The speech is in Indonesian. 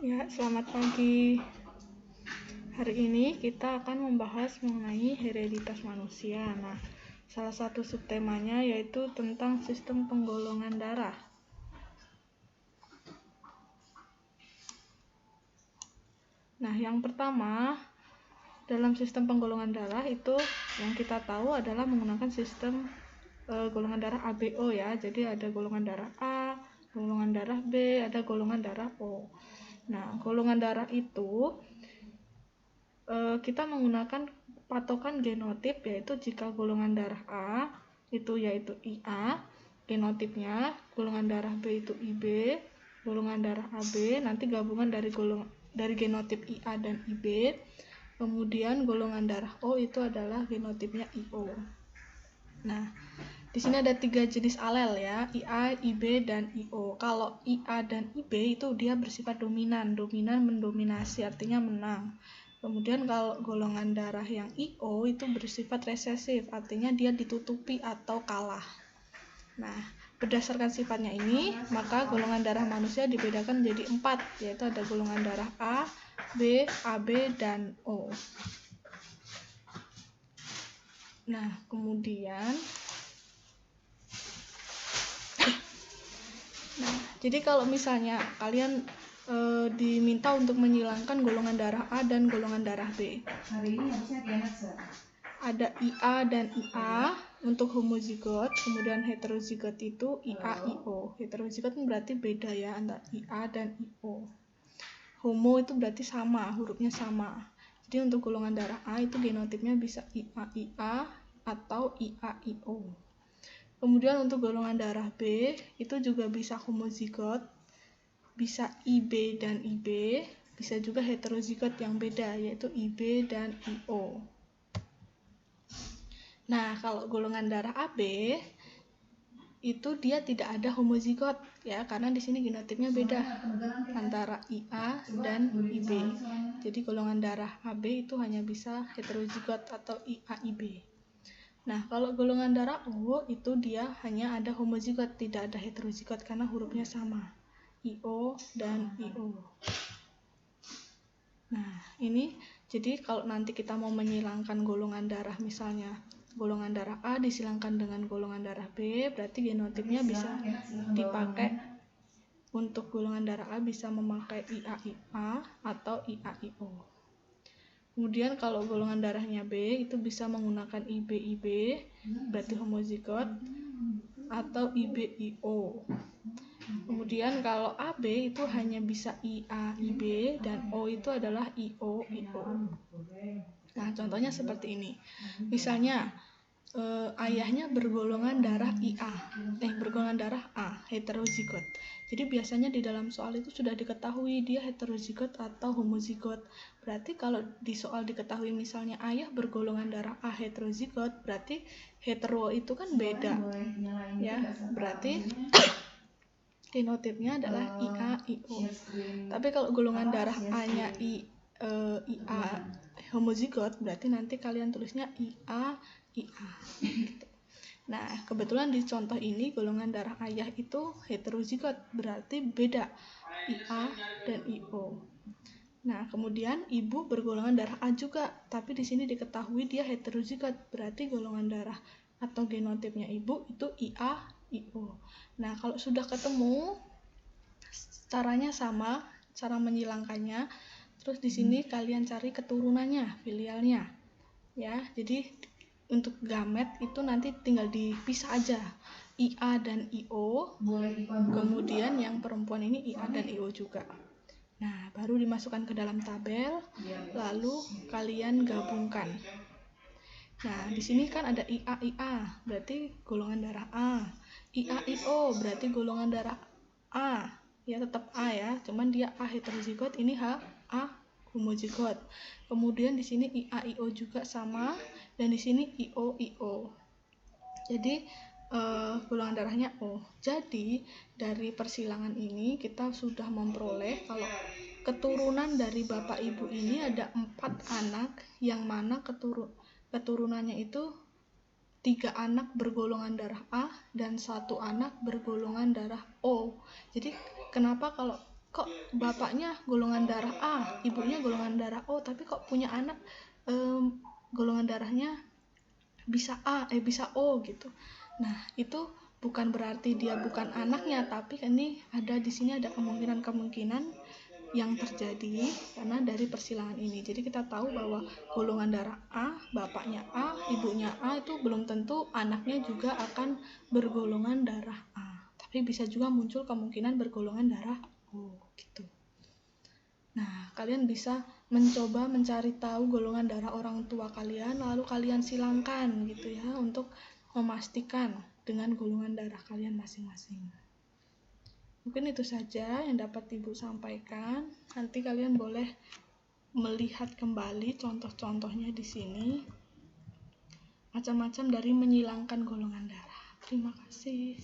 Ya, selamat pagi. Hari ini kita akan membahas mengenai hereditas manusia. Nah, salah satu subtemanya yaitu tentang sistem penggolongan darah. Nah, yang pertama, dalam sistem penggolongan darah itu yang kita tahu adalah menggunakan sistem golongan darah ABO ya. Jadi ada golongan darah A, golongan darah B, ada golongan darah O. Nah, golongan darah itu kita menggunakan patokan genotip, yaitu jika golongan darah A itu yaitu IA genotipnya, golongan darah B itu IB, golongan darah AB nanti gabungan dari genotip IA dan IB, kemudian golongan darah O itu adalah genotipnya IO. Nah, di sini ada 3 jenis alel ya, IA, IB, dan IO. Kalau IA dan IB itu dia bersifat dominan mendominasi, artinya menang. Kemudian kalau golongan darah yang IO itu bersifat resesif, artinya dia ditutupi atau kalah. Nah, berdasarkan sifatnya ini, maka golongan darah manusia dibedakan menjadi 4, yaitu ada golongan darah A, B, AB, dan O. Nah, kemudian jadi kalau misalnya kalian diminta untuk menghilangkan golongan darah A dan golongan darah B. Hari ini harusnya ada IA dan IA untuk homozigot, kemudian heterozigot itu IA-IO. Heterozigot berarti beda ya antara IA dan IO. Homo itu berarti sama, hurufnya sama. Jadi untuk golongan darah A itu genotipnya bisa IA-IA atau IA-IO. Kemudian untuk golongan darah B itu juga bisa homozigot, bisa IB dan IB, bisa juga heterozigot yang beda yaitu IB dan IO. Nah, kalau golongan darah AB itu dia tidak ada homozigot ya, karena di sini genotipnya beda antara IA dan IB. Jadi golongan darah AB itu hanya bisa heterozigot atau IA-IB. Nah, kalau golongan darah O itu dia hanya ada homozigot, tidak ada heterozigot karena hurufnya sama, IO dan IO. Nah, ini jadi kalau nanti kita mau menghilangkan golongan darah, misalnya golongan darah A disilangkan dengan golongan darah B, berarti genotipnya bisa dipakai. Untuk golongan darah A bisa memakai IA-IA atau IA-IO. Kemudian kalau golongan darahnya B itu bisa menggunakan IB-IB, berarti homozigot, atau IB-IO. Kemudian kalau AB itu hanya bisa IA-IB dan O itu adalah IO-IO. Nah, contohnya seperti ini. Misalnya ayahnya bergolongan darah bergolongan darah A, heterozigot. Jadi biasanya di dalam soal itu sudah diketahui dia heterozigot atau homozigot. Berarti kalau di soal diketahui misalnya ayah bergolongan darah A heterozigot, berarti hetero itu kan beda. Ya, berarti genotipnya adalah IA-IO. Tapi kalau golongan darah A-nya IA homozigot, berarti nanti kalian tulisnya IA gitu. Nah, kebetulan di contoh ini golongan darah ayah itu heterozigot, berarti beda IA dan IO. Nah, kemudian ibu bergolongan darah A juga, tapi di sini diketahui dia heterozigot, berarti golongan darah atau genotipnya ibu itu IA-IO. Nah, kalau sudah ketemu caranya sama, cara menghilangkannya. Terus di sini kalian cari keturunannya, filialnya. Ya, jadi untuk gamet itu nanti tinggal dipisah aja, IA dan IO. Kemudian yang perempuan ini IA dan IO juga. Nah, baru dimasukkan ke dalam tabel, lalu kalian gabungkan. Nah, di sini kan ada IA-IA, berarti golongan darah A. IA-IO berarti golongan darah A. Ya, tetap A ya, cuman dia A heterozigot, ini A homozigot. Kemudian di sini IA-IO juga sama, dan di sini IO-IO. Jadi golongan darahnya O. Jadi dari persilangan ini kita sudah memperoleh kalau keturunan dari bapak ibu ini ada 4 anak, yang mana keturunannya itu 3 anak bergolongan darah A dan 1 anak bergolongan darah O. Jadi kenapa kalau kok bapaknya golongan darah A, ibunya golongan darah O, tapi kok punya anak golongan darahnya bisa bisa O gitu. Nah, itu bukan berarti dia bukan anaknya, tapi ini ada di sini ada kemungkinan yang terjadi karena dari persilangan ini. Jadi kita tahu bahwa golongan darah A, bapaknya A, ibunya A itu belum tentu anaknya juga akan bergolongan darah A. Tapi bisa juga muncul kemungkinan bergolongan darah O gitu. Nah, kalian bisa mencoba mencari tahu golongan darah orang tua kalian, lalu kalian silangkan gitu ya untuk memastikan dengan golongan darah kalian masing-masing. Mungkin itu saja yang dapat Ibu sampaikan. Nanti kalian boleh melihat kembali contoh-contohnya di sini. Macam-macam dari menyilangkan golongan darah. Terima kasih.